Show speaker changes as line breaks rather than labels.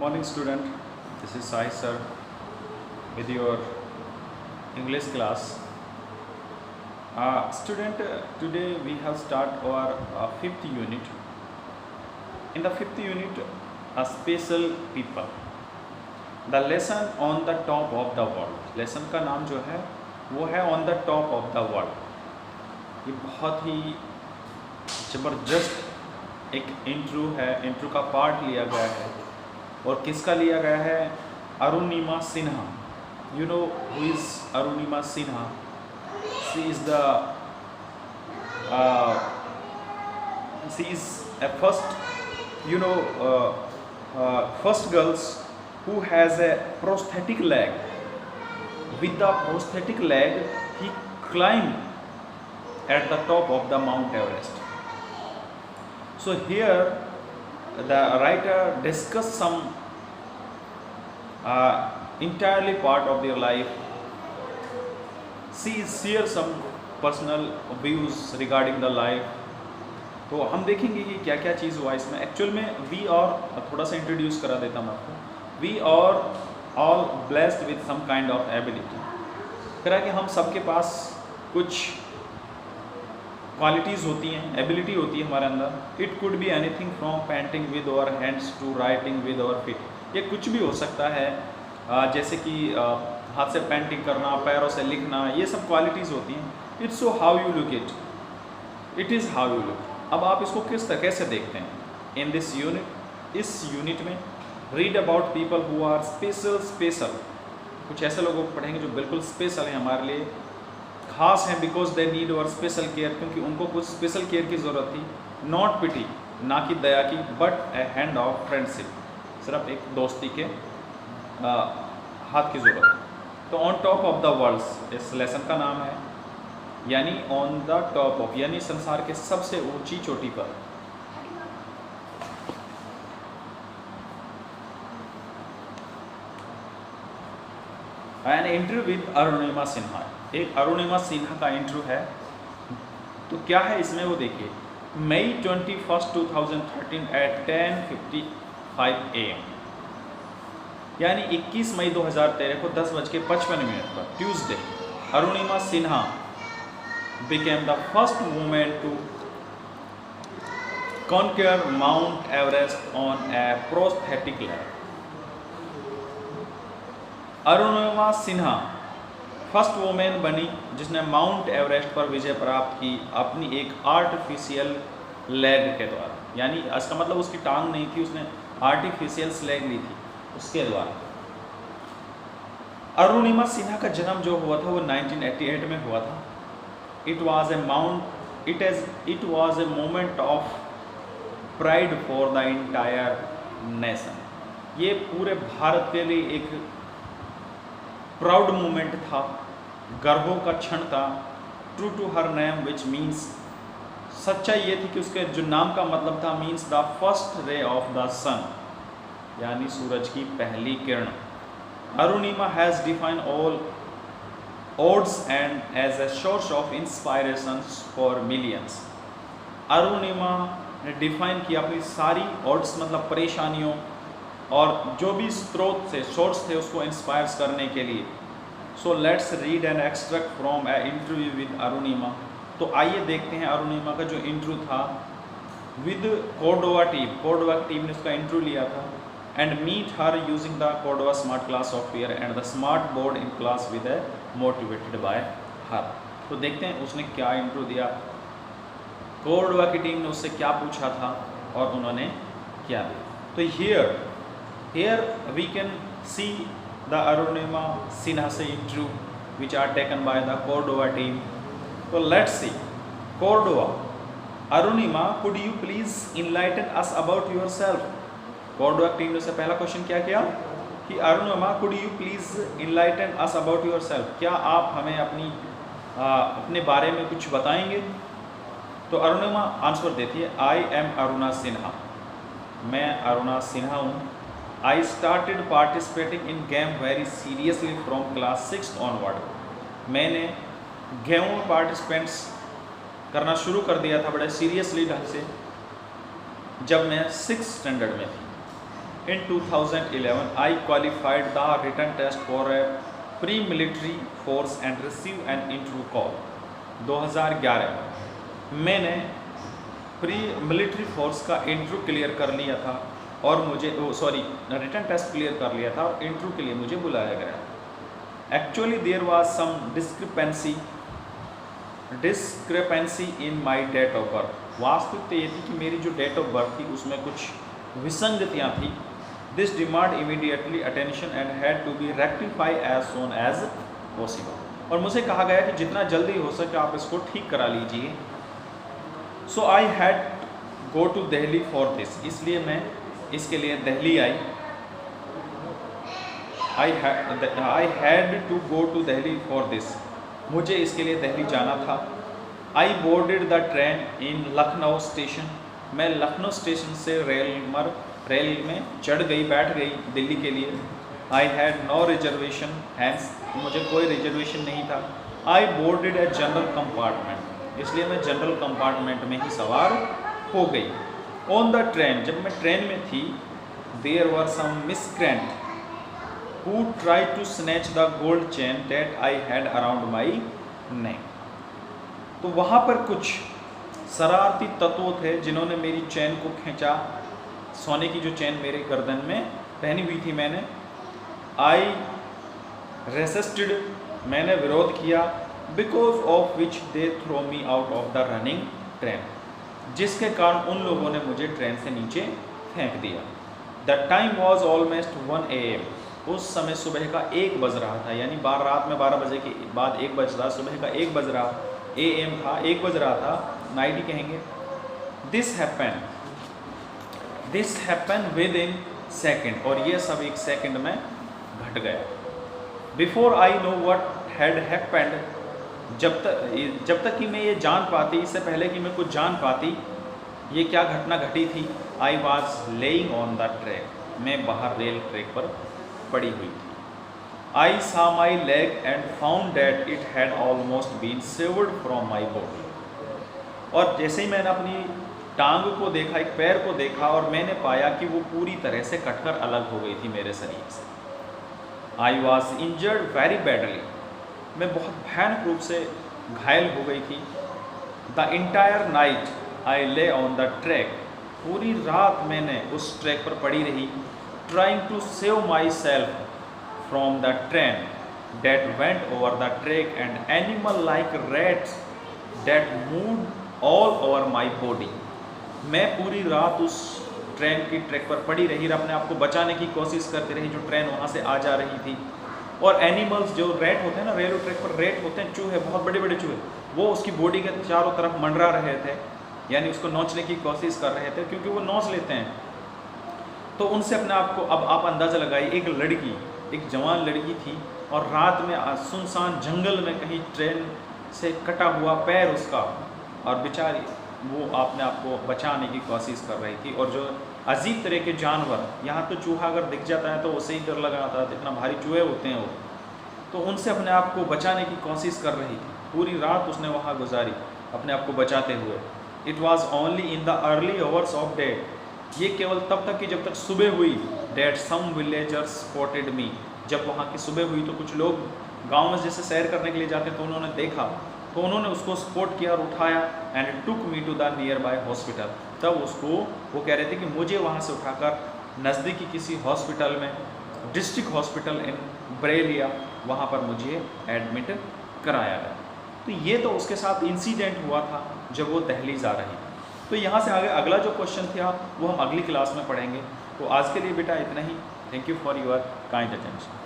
Morning student, this is Sai sir with your English class. Student, today we have start our fifth unit. In the fifth unit, a special people. The lesson on the top of the world. Lesson का नाम जो है वो है on the top of the world. ये बहुत ही ज़बरदस्त एक इंट्रो है, इंट्रो का पार्ट लिया गया है और किसका लिया गया है? Arunima Sinha. You know who is Arunima Sinha? She is a first girls who has a prosthetic leg. With the prosthetic leg, he climbed at the top of the Mount Everest. So here the writer discussed some entirely part of their life. She shares some personal views regarding the life. तो हम देखेंगे कि क्या क्या चीज़ हुआ इसमें. Actual में we और थोड़ा सा इंट्रोड्यूस करा देता हूँ आपको. We are all blessed with some kind of ability. करा कि हम सबके पास कुछ क्वालिटीज़ होती हैं, एबिलिटी होती है हमारे अंदर. It could be anything from painting with our hands to writing with our feet. ये कुछ भी हो सकता है, जैसे कि हाथ से पेंटिंग करना, पैरों से लिखना, ये सब क्वालिटीज़ होती हैं. It's so how you look it. It is how you look. अब आप इसको किस तरह से देखते हैं? इन दिस यूनिट, इस यूनिट में read about people who are special. कुछ ऐसे लोगों को पढ़ेंगे जो बिल्कुल स्पेशल हैं, हमारे लिए खास हैं. Because they need our special care, क्योंकि उनको कुछ स्पेशल केयर की ज़रूरत थी. नॉट पिटी, ना कि दया की, but A hand of friendship. सिर्फ एक दोस्ती के हाथ की ज़रूरत. तो on top of the world इस लेसन का नाम है, यानी ऑन द टॉप ऑफ, यानी संसार के सबसे ऊंची चोटी पर. An interview with Arunima Sinha. एक अरुणिमा सिन्हा का इंटरव्यू है. तो क्या है इसमें वो देखिए. मई 21, 2013 at 10:55 AM, यानी 21 मई 2013 को 10:55 पर Tuesday, Arunima Sinha became the first woman to conquer Mount Everest on a prosthetic leg. Arunima Sinha first women बनी जिसने माउंट एवरेस्ट पर विजय प्राप्त की अपनी एक आर्टिफिशियल लेग के द्वारा. यानी इसका मतलब उसकी टांग नहीं थी, उसने आर्टिफिशियल लेग ली थी उसके द्वारा. अरुणिमा सिन्हा का जन्म जो हुआ था वो 1988 में हुआ था. It was a moment of pride for the entire nation. ये पूरे भारत के लिए एक प्राउड मोमेंट था, गर्वों का क्षण था. True to her name which means, सच्चाई ये थी कि उसके जो नाम का मतलब था means the first ray of the sun, यानी सूरज की पहली किरण. Arunima has defined all odds and as a source of inspirations for millions. Arunima ने डिफाइन किया अपनी सारी odds मतलब परेशानियों और जो भी स्रोत थे, सोर्स थे, उसको इंस्पायर्स करने के लिए. So let's read an extract from A interview with Arunima. तो आइए देखते हैं अरुणिमा का जो इंटरव्यू था with Cordoba team. Cordoba team ने उसका इंटरव्यू लिया था. and meet her using the Cordova Smart Class software and the smart board in class with a motivated by her. तो देखते हैं उसने क्या इंट्रो दिया, कोर्डोवा की टीम ने उससे क्या पूछा था और उन्होंने क्या दिया. तो here we can see the Arunima Sinha से interview which are taken by the Cordova team. So let's see. Cordova, Arunima, could you please enlighten us about yourself? Cordoba team ने उससे पहला क्वेश्चन क्या किया कि Arunima, could you please enlighten us about your self. क्या आप हमें अपने बारे में कुछ बताएंगे? तो अरुणिमा आंसर देती है, आई एम अरुणा सिन्हा. मैं अरुणा सिन्हा हूँ. I started participating in game very seriously from class 6 onward. मैंने गेम में पार्टिसिपेंट्स करना शुरू कर दिया था बड़े सीरियसली ढंग से जब मैं 6th स्टैंडर्ड में थी. In 2011, I qualified the written test for a pre-military force and received an interview call. 2011 में मैंने प्री मिलिट्री फोर्स का इंटरव्यू क्लियर कर लिया था और मुझे रिटन टेस्ट क्लियर कर लिया था और इंटरव्यू के लिए मुझे बुलाया गया। Actually there was some discrepancy in my date of birth. वास्तविकता ये थी कि मेरी जो डेट ऑफ बर्थ थी उसमें कुछ विसंगतियाँ थी। This demand immediately attention and had to be rectify as soon as possible. और मुझे कहा गया कि जितना जल्दी हो सके आप इसको ठीक करा लीजिए। So I had go to Delhi for this, इसलिए मैं इसके लिए दिल्ली आई। I had to go to Delhi for this, मुझे इसके लिए दिल्ली जाना था। I boarded the train in Lucknow station, मैं लखनऊ स्टेशन से रेल में चढ़ गई, बैठ गई दिल्ली के लिए। I had no reservation, hence मुझे कोई रिजर्वेशन नहीं था। I boarded a general compartment, इसलिए मैं जनरल कंपार्टमेंट में ही सवार हो गई। ऑन द ट्रेन, जब मैं ट्रेन में थी, there were some miscreant who tried to snatch the gold chain that I had around my neck। तो वहाँ पर कुछ शरारती तत्व थे जिन्होंने मेरी चैन को खींचा, सोने की जो चैन मेरे गर्दन में पहनी हुई थी मैंने। आई रेसिस्टेड, मैंने विरोध किया। Because of which they throw me out of the running train, जिसके कारण उन लोगों ने मुझे ट्रेन से नीचे फेंक दिया। The time was almost 1 AM, उस समय सुबह का 1 बज रहा था, यानी रात में 12 बजे के बाद 1 बज रहा, सुबह का 1 बज रहा, AM था, 1 बज रहा था, नाइट ही कहेंगे। This happen with in second, और ये सब 1 सेकेंड में घट गया। Before I know what had happened, जब तक कि मैं ये जान पाती, इससे पहले कि मैं कुछ जान पाती ये क्या घटना घटी थी। I was laying on the track, मैं बाहर रेल ट्रैक पर पड़ी हुई थी। I saw my leg and found that it had almost been severed from my body, और जैसे ही मैंने अपनी टांग को देखा, एक पैर को देखा, और मैंने पाया कि वो पूरी तरह से कटकर अलग हो गई थी मेरे शरीर से। I was injured very badly, मैं बहुत भयानक रूप से घायल हो गई थी। द इंटायर नाइट आई ले ऑन द ट्रैक, पूरी रात मैंने उस ट्रैक पर पड़ी रही। Trying to save myself from the train that went over the track and animal like rats that moved all over my body. मैं पूरी रात उस ट्रेन की ट्रैक पर पड़ी रही, अपने आप को बचाने की कोशिश करती रही, जो ट्रेन वहाँ से आ जा रही थी। और एनिमल्स, जो रैट होते हैं ना, रेलवे ट्रैक पर रेट होते हैं, चूहे, बहुत बड़े बड़े चूहे, वो उसकी बॉडी के चारों तरफ मंडरा रहे थे, यानी उसको नोचने की कोशिश कर रहे थे, क्योंकि वो नोच लेते हैं। तो उनसे अपने आप को, अब आप अंदाज़ा लगाइए, एक लड़की, एक जवान लड़की थी, और रात में सुनसान जंगल में कहीं ट्रेन से कटा हुआ पैर उसका, और बेचारी वो अपने आप को बचाने की कोशिश कर रही थी। और जो अजीब तरह के जानवर, यहाँ तो चूहा अगर दिख जाता है तो उसे ही डर लगा आता है, इतना भारी चूहे होते हैं वो, तो उनसे अपने आप को बचाने की कोशिश कर रही थी। पूरी रात उसने वहाँ गुजारी अपने आप को बचाते हुए। It was only in the early hours of day, ये केवल तब तक कि जब तक सुबह हुई, डेट सम विलेजर्स स्पॉटेड मी, जब वहाँ की सुबह हुई तो कुछ लोग गांव में जैसे सैर करने के लिए जाते हैं, तो उन्होंने देखा, तो उन्होंने उसको स्पॉट किया और उठाया, and took me to the nearby hospital. तब उसको, वो कह रहे थे कि मुझे वहाँ से उठाकर नज़दीकी किसी हॉस्पिटल में, डिस्ट्रिक्ट हॉस्पिटल इन बरेलिया, वहाँ पर मुझे एडमिट कराया गया। तो ये तो उसके साथ इंसिडेंट हुआ था जब वो दिल्ली जा रही थी। तो यहाँ से आगे अगला जो क्वेश्चन था वो हम अगली क्लास में पढ़ेंगे। तो आज के लिए बेटा इतना ही। Thank you for your kind attention.